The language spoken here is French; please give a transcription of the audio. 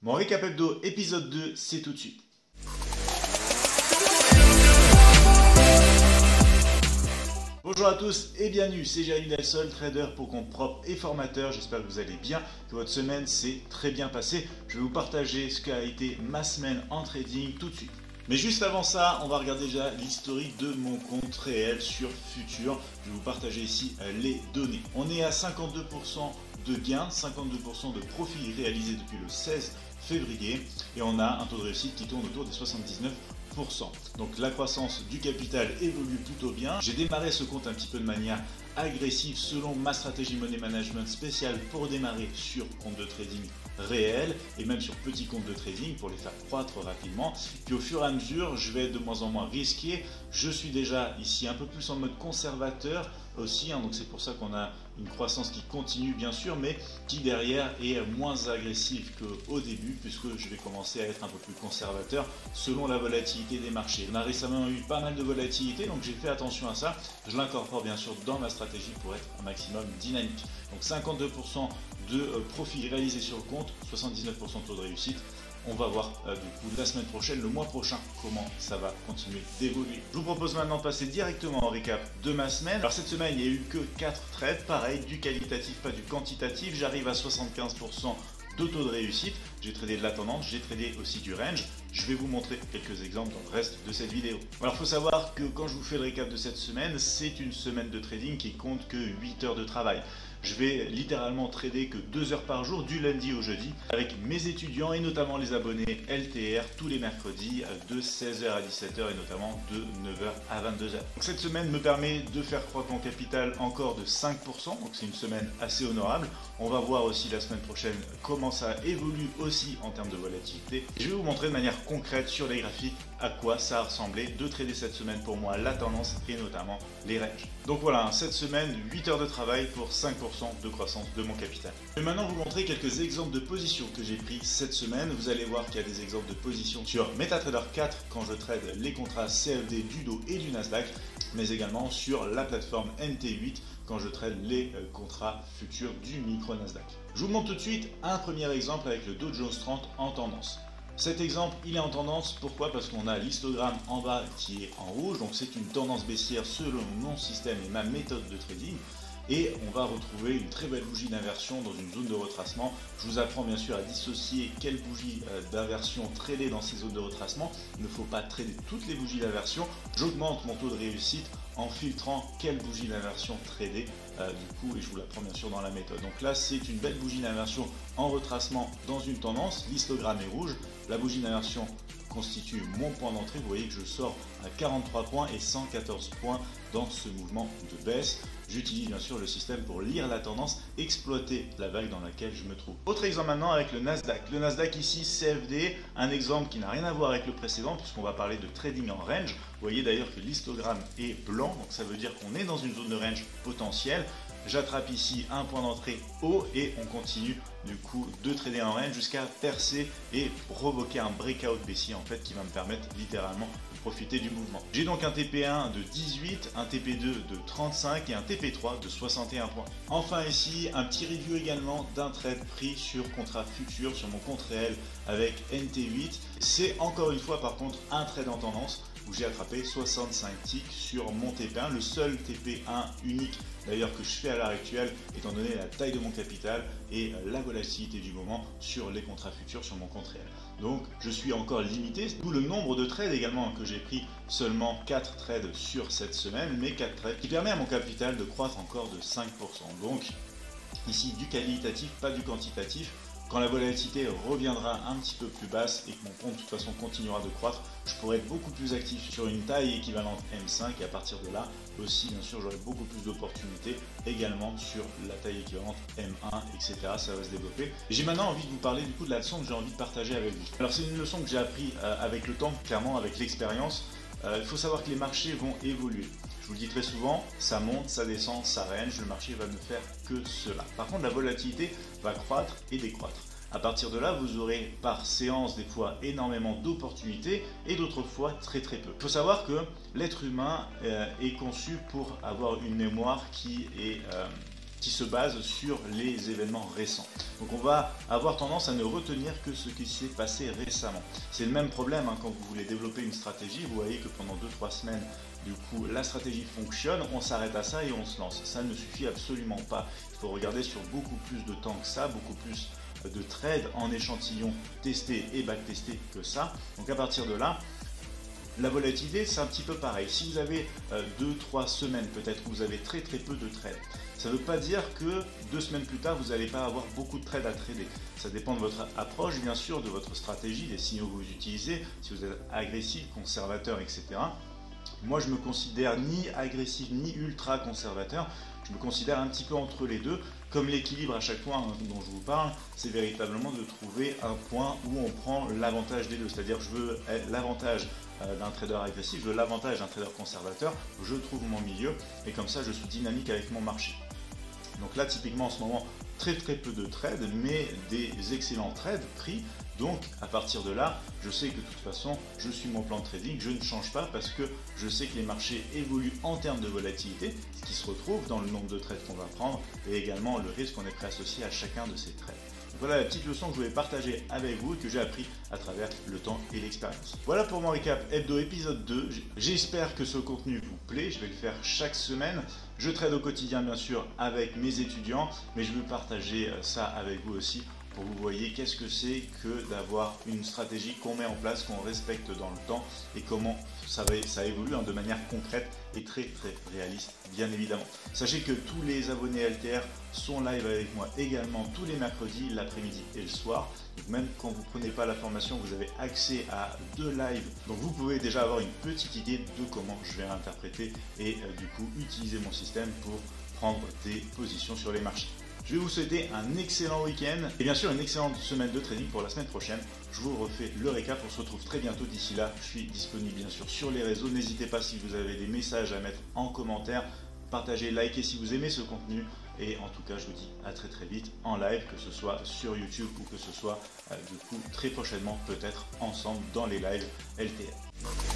Mon récap hebdo épisode 2, c'est tout de suite. Bonjour à tous et bienvenue, c'est Jérémy Delsol, trader pour compte propre et formateur. J'espère que vous allez bien, que votre semaine s'est très bien passée. Je vais vous partager ce qu'a été ma semaine en trading tout de suite. Mais juste avant ça, on va regarder déjà l'historique de mon compte réel sur Futur. Je vais vous partager ici les données. On est à 52% de gains, 52% de profit réalisé depuis le 16 février et on a un taux de réussite qui tourne autour des 79%. Donc la croissance du capital évolue plutôt bien. J'ai démarré ce compte un petit peu de manière agressive selon ma stratégie money management spéciale pour démarrer sur compte de trading réel et même sur petit compte de trading pour les faire croître rapidement. Puis au fur et à mesure, je vais être de moins en moins risqué. Je suis déjà ici un peu plus en mode conservateur aussi, donc c'est pour ça qu'on a une croissance qui continue bien sûr, mais qui derrière est moins agressive qu'au début, puisque je vais commencer à être un peu plus conservateur selon la volatilité des marchés. On a récemment eu pas mal de volatilité, donc j'ai fait attention à ça. Je l'incorpore bien sûr dans ma stratégie pour être un maximum dynamique. Donc 52% de profit réalisé sur le compte, 79% de taux de réussite. On va voir du coup la semaine prochaine, le mois prochain, comment ça va continuer d'évoluer. Je vous propose maintenant de passer directement au récap de ma semaine. Alors cette semaine, il n'y a eu que 4 trades, pareil, du qualitatif, pas du quantitatif. J'arrive à 75% de taux de réussite. J'ai tradé de la tendance, j'ai tradé aussi du range. Je vais vous montrer quelques exemples dans le reste de cette vidéo. Alors il faut savoir que quand je vous fais le récap de cette semaine, c'est une semaine de trading qui compte que 8 heures de travail. Je vais littéralement trader que 2 heures par jour du lundi au jeudi avec mes étudiants et notamment les abonnés LTR tous les mercredis de 16h à 17h et notamment de 9h à 22h. Donc cette semaine me permet de faire croître mon capital encore de 5%, donc c'est une semaine assez honorable. On va voir aussi la semaine prochaine comment ça évolue aussi en termes de volatilité. Je vais vous montrer de manière concrète sur les graphiques à quoi ça a ressemblé de trader cette semaine pour moi la tendance et notamment les ranges. Donc voilà, cette semaine 8 heures de travail pour 5% de croissance de mon capital. Je vais maintenant vous montrer quelques exemples de positions que j'ai pris cette semaine. Vous allez voir qu'il y a des exemples de positions sur MetaTrader 4 quand je trade les contrats CFD du DO et du Nasdaq, mais également sur la plateforme NT8 quand je trade les contrats futurs du micro Nasdaq. Je vous montre tout de suite un premier exemple avec le Dow Jones 30 en tendance. Cet exemple, il est en tendance, pourquoi? Parce qu'on a l'histogramme en bas qui est en rouge, donc c'est une tendance baissière selon mon système et ma méthode de trading. Et on va retrouver une très belle bougie d'inversion dans une zone de retracement. Je vous apprends bien sûr à dissocier quelle bougie d'inversion trader dans ces zones de retracement. Il ne faut pas trader toutes les bougies d'inversion. J'augmente mon taux de réussite en filtrant quelle bougie d'inversion trader du coup, et je vous l'apprends bien sûr dans la méthode. Donc là, c'est une belle bougie d'inversion en retracement dans une tendance. L'histogramme est rouge. La bougie d'inversion constitue mon point d'entrée. Vous voyez que je sors à 43 points et 114 points dans ce mouvement de baisse. J'utilise bien sûr le système pour lire la tendance, exploiter la vague dans laquelle je me trouve. Autre exemple maintenant avec le Nasdaq. Le Nasdaq ici, CFD, un exemple qui n'a rien à voir avec le précédent puisqu'on va parler de trading en range. Vous voyez d'ailleurs que l'histogramme est blanc, donc ça veut dire qu'on est dans une zone de range potentielle. J'attrape ici un point d'entrée haut et on continue du coup de trader en range jusqu'à percer et provoquer un breakout baissier en fait qui va me permettre littéralement de profiter du mouvement. J'ai donc un TP1 de 18, un TP2 de 35 et un TP3 de 61 points. Enfin ici un petit review également d'un trade pris sur contrat futur sur mon compte réel avec NT8. C'est encore une fois par contre un trade en tendance où j'ai attrapé 65 ticks sur mon TP1, le seul TP1 unique d'ailleurs que je fais à l'heure actuelle étant donné la taille de mon capital et la volatilité du moment sur les contrats futurs sur mon compte réel. Donc je suis encore limité, d'où le nombre de trades également que j'ai pris, seulement 4 trades sur cette semaine, mais 4 trades qui permet à mon capital de croître encore de 5%. Donc ici du qualitatif, pas du quantitatif. Quand la volatilité reviendra un petit peu plus basse et que mon compte de toute façon continuera de croître, je pourrai être beaucoup plus actif sur une taille équivalente M5 et à partir de là aussi bien sûr j'aurai beaucoup plus d'opportunités également sur la taille équivalente M1 etc. Ça va se développer. J'ai maintenant envie de vous parler du coup de la leçon que j'ai envie de partager avec vous. Alors c'est une leçon que j'ai appris avec le temps, clairement avec l'expérience. Il faut savoir que les marchés vont évoluer. Je vous le dis très souvent, ça monte, ça descend, ça range, le marché va ne faire que cela. Par contre, la volatilité va croître et décroître. À partir de là, vous aurez par séance des fois énormément d'opportunités et d'autres fois très peu. Il faut savoir que l'être humain est conçu pour avoir une mémoire qui qui se base sur les événements récents. Donc on va avoir tendance à ne retenir que ce qui s'est passé récemment. C'est le même problème quand vous voulez développer une stratégie. Vous voyez que pendant 2-3 semaines, du coup, la stratégie fonctionne, on s'arrête à ça et on se lance. Ça ne suffit absolument pas. Il faut regarder sur beaucoup plus de temps que ça, beaucoup plus de trades en échantillon testés et backtestés que ça. Donc à partir de là, la volatilité, c'est un petit peu pareil. Si vous avez 2-3 semaines peut-être où vous avez très peu de trades, ça ne veut pas dire que 2 semaines plus tard, vous n'allez pas avoir beaucoup de trades à trader. Ça dépend de votre approche, bien sûr, de votre stratégie, des signaux que vous utilisez, si vous êtes agressif, conservateur, etc. Moi, je me considère ni agressif ni ultra conservateur. Je me considère un petit peu entre les deux. Comme l'équilibre à chaque fois dont je vous parle, c'est véritablement de trouver un point où on prend l'avantage des deux. C'est-à-dire, je veux l'avantage d'un trader agressif, je veux l'avantage d'un trader conservateur, je trouve mon milieu et comme ça, je suis dynamique avec mon marché. Donc là, typiquement, en ce moment, très peu de trades, mais des excellents trades pris. Donc, à partir de là, je sais que de toute façon, je suis mon plan de trading, je ne change pas parce que je sais que les marchés évoluent en termes de volatilité, ce qui se retrouve dans le nombre de trades qu'on va prendre et également le risque qu'on est prêt à associer à chacun de ces trades. Donc voilà la petite leçon que je voulais partager avec vous et que j'ai appris à travers le temps et l'expérience. Voilà pour mon récap hebdo épisode 2. J'espère que ce contenu vous plaît. Je vais le faire chaque semaine. Je trade au quotidien bien sûr avec mes étudiants, mais je veux partager ça avec vous aussi pour que vous voyez qu'est-ce que c'est que d'avoir une stratégie qu'on met en place, qu'on respecte dans le temps et comment ça évolue de manière concrète et très réaliste bien évidemment. Sachez que tous les abonnés LTR sont live avec moi également tous les mercredis, l'après-midi et le soir. Donc même quand vous ne prenez pas la formation, vous avez accès à 2 lives. Donc vous pouvez déjà avoir une petite idée de comment je vais interpréter et du coup utiliser mon système pour prendre des positions sur les marchés. Je vais vous souhaiter un excellent week-end et bien sûr une excellente semaine de trading pour la semaine prochaine. Je vous refais le récap, on se retrouve très bientôt. D'ici là, je suis disponible bien sûr sur les réseaux. N'hésitez pas si vous avez des messages à mettre en commentaire. Partagez, likez si vous aimez ce contenu. Et en tout cas, je vous dis à très vite en live, que ce soit sur YouTube ou que ce soit du coup très prochainement peut-être ensemble dans les lives LTR.